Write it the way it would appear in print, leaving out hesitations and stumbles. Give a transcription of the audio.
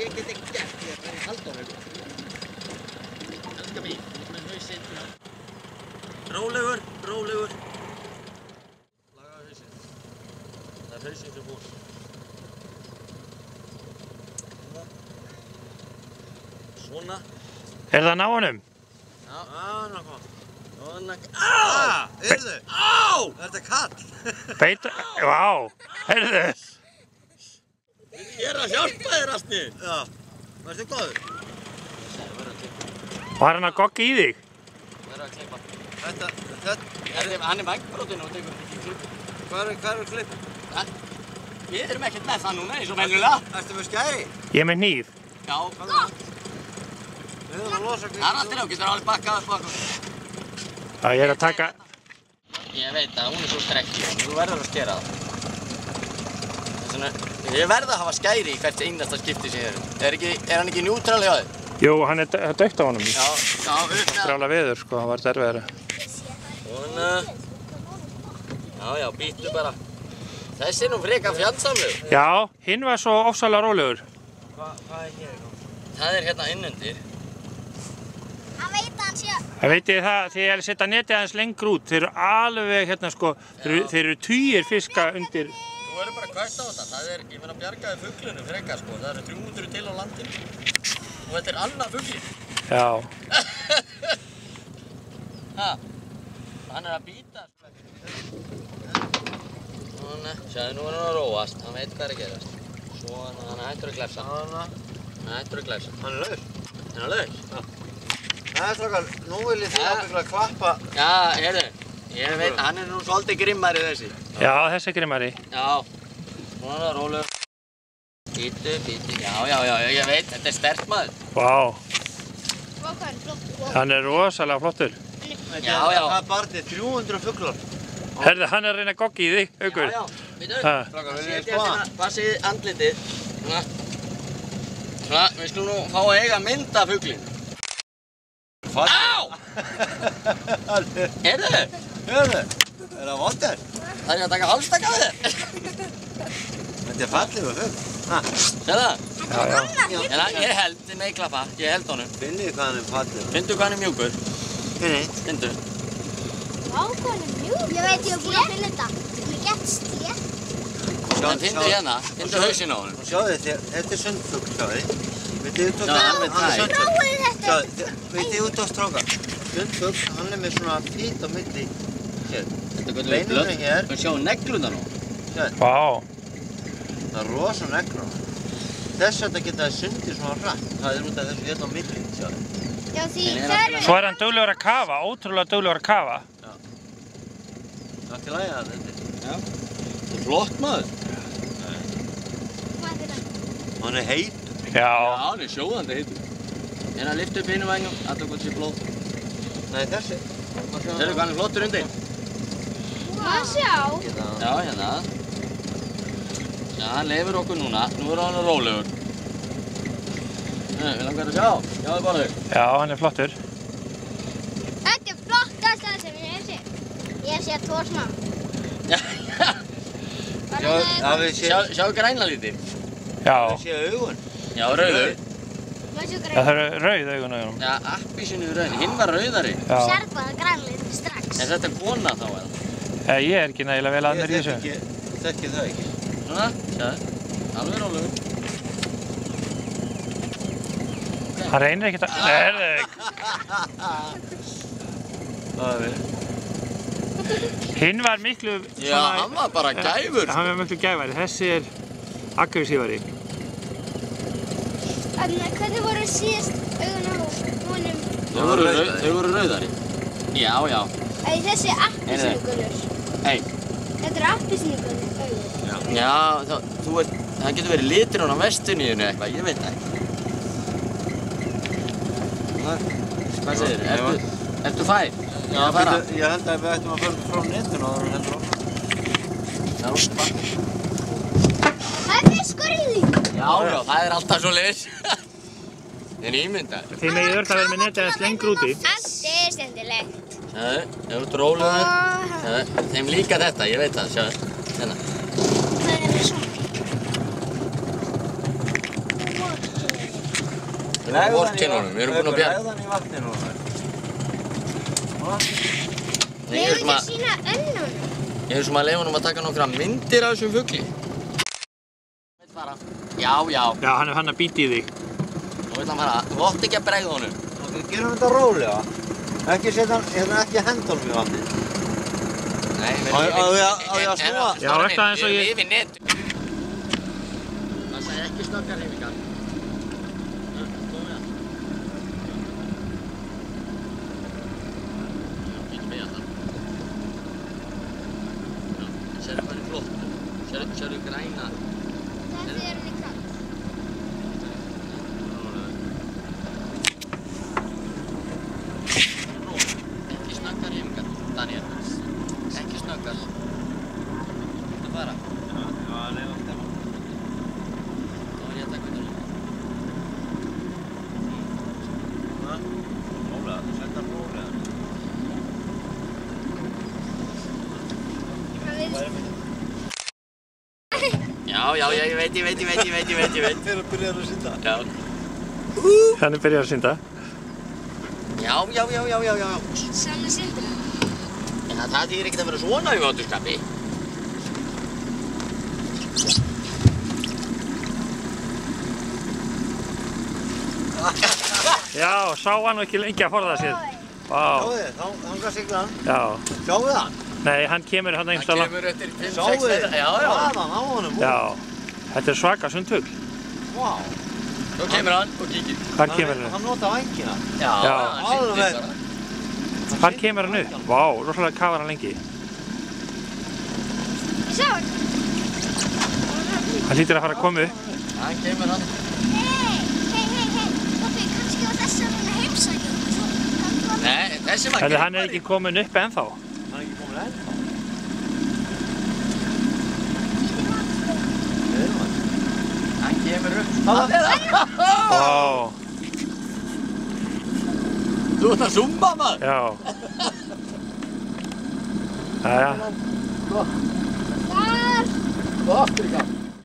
ég get ekki gert, ég er halda á mig. Elskar mín, með hausinn. Rólegur, rólegur. Laga hausinn. Það er hausinn sem fór. Svona. Er það ná honum? Já, nákvæm. Svona. Heyrðu! Á! Er þetta kall? Beita, vá, heyrðu. Ég er að hjálpa þér, Astni. Já. Verður góður? Var hann að gogga í þig? Verður að klippa. Þetta... Hann er vængbrotin og tekur ekki klippu. Hvað er klippin? Við erum ekkert með það núna eins og venjulega. Ertu með skæri? Ég er með hníf. Já. Við erum að losa klippin. Það er allt í ná, getur alveg bakkað baka. Já, ég er að taka... Ég veit að hún er svo strekki og þú verður að skera það. Ég verð að hafa skæri í hvert einasta skipti sem ég er. Er hann ekki njútral hjá þig? Jú, hann er dögt á honum. Já, upp með það. Strála veður, sko, hann var derfiðara. Svona. Já, býttu bara. Þessi er nú frekar fjandsamlegur. Já, hinn var svo ofsalega rólegur. Hvað er hér? Það er hérna innundir. Hann veit að hann sé. Það veit ég það, því ég er að setja netið aðeins lengur út. Þeir eru alveg hérna, sko, þeir eru tugir fiska undir. Þú verður bara kvært á þetta. Það er, ég meina bjargaði fuglunum frekar, sko. Það eru 300 til á landinu. Og þetta er annað fuglin. Já. Hann er að bíta. Svona, sjáðu nú er hann að róast. Hann veit hvað er að gerast. Svona, hann er hættur að glefsa. Hann er hættur að glefsa. Hann er laus. Hann er laus? Já. Það er strákar, nú vil ég því ábyggilega klappa. Já, heyrðu. Ég veit, hann er nú svolítið grimmari þessi. Já, þessi er grimmari. Já. Svona, rólegur. Bítu. Já, ég veit, þetta er sterkt maður. Vá. Hvað hann flott. Hann er rosalega flottur. Já. Það er bara til 300 fuglar. Herðu, hann er að reyna að gogga í þig, Haukur. Já, bítu. Strákar, vil ég skoða? Passið andlitið. Svona, við skulum nú fá að eiga mynd af fuglinn. Á! Heyrðu? Hörðu, er það vondur? Það er að taka hálstakka af þér. Þetta er fallið með fugl. Sér það? Já. En ég held, þið megi klappa, ég held honum. Finnið hvað hann er fallið. Fyndu hvað hann er mjúkur. Finnið? Fyndu. Vá, hvað hann er mjúk. Ég veit, ég hef búin að finna þetta. Hann er gett slétt. En fyndu hérna, fyndu hausinn á honum. Sjáðu þetta er sundfugl, sjáðu. Vitið út á Já, hann er tær. Prófið þetta. Vitið út á strákar. Sundfugl, hann er með svona fít á milli. Sér. Beininu hér. Við sjáum negluna nú. Sér. Vá. Það er rosa neglur. Þess að þetta geta sundið svona hratt. Það er út af þessu hérna á milli, sjáðu. Já, því það eru... Svo er hann duglegur að kafa, ótrúlega duglegur að kafa. Það er til að þetta. Já. Það er flott maður. Hvað er þetta? Hann er heit. Já. Hann er sjóðandi heitur. Hérna lyftu upp einu vængjum, alltaf hvort sé blóð. Nei, þessi. Sérðu hvað hann er flottur undir? Hvað sjá? Já, hérna. Já, hann leifir okkur núna. Nú er hann rólegur. Við langar að sjá. Sjáðu bara þau. Já, hann er flottur. Þetta er flottast það sem ég hef séð. Ég hef séð tvo smá. Sjáðu grænla lítið. Já. Það sé augun. Já, rauður. Það eru rauð augun á honum. Já, appelsínu rauð. Hinn var rauðari. Já. Sérð bara grænlið strax. Er þetta kona þá eða? Ég er ekki nægilega vel aðnur í þessu. Ég þekki það ekki. Svona, sjáðu. Alveg rólegur. Hann reynir ekkert að... Nei, Það er við. hinn var miklu... Já, hann var bara gæfur. Hann var miklu gæfari. Þessi er aggressívari. Hvernig voru síðast augun á honum? Þau voru rauðari. Já. Þessi appelsínugulur. Hey. Þetta er appelsínugulur augun. Já, það getur verið litur á vestunniðinu eitthvað, ég veit það ekki. Hvað segir þið? Ertu fær? Já, ég held að við ættum að fara frá netinu og það heldur áfram. Það er fiskur í því! Já, það er alltaf svo leiðis. Það er ímyndað. Þið megið öll að vera með netið aðeins lengur úti. Allt er skemmtilegt. Sjáðu, ef þú ert rólegur. Þeim líka þetta, ég veit það, sjáðu. Hérna. Það er svona. vorkennunum, við erum búin að bjarga. Bregðan í vatninu og það. Við erum ekki að sína önnunum. Ég er sem að leifa honum að taka nokkra myndir af þessum fugli. Já, já. Já, hann er að bíta í þig. Nú vil hann fara. Þú átt ekki að bregða honum. Ok, gerum þetta rólega. Ekki setja hann, ekki henda honum í vatnið. Nei, Á ég að snúa? Já, ekki aðeins og ég- Við erum yfir net. Það sagði ekki snöggar hreyfingar. Komum við það. Getum við það. Já, sérðu hvað er flott. Sérðu græna. Þetta er henni kall. Ekki snöggar hreyfingar, Daniel. Ekki snöggar. Þetta fara. Já, leiða þetta. Þá er ég að taka utan um. Rólega, setja hann rólega. Já, ég veit. Þeir eru að byrja að synda. Já. Hann er byrjað að synda. Já. Sannu synda. En það þýðir ekkert að vera svona í váturskapi. Já, sá hann ekki lengi að forða sér. Vá, Sjáu þið, þangað sigla hann. já. Sjáu þið hann? Nei, hann kemur hann einhvers Það staðar. kemur eftir 5-6 Sjáu þið? metra. Já. Hvaðan á honum? Já, þetta er svaka sundfugl. Vá. Svo kemur hann og kíkir. Hvar kemur hann? Hann nota vængina. Já, Já. hann syndir Alveg. bara. Hvar kemur hann upp? Vá, rosalega kafar hann lengi. Ég sá hann. Hann hlýtur að fara að koma upp. Hann kemur hann. Hei. Pappi, kannski var þess að reyna að heimsækja okkur. Svo, hann kom. Nei, þessi var En hann er ekki komin upp ennþá. Hann er ekki komin enn. Hann kemur upp. Það er það. Vá, Þú ert að zumba maður. já. Jæja. Þar. Og aftur í gang.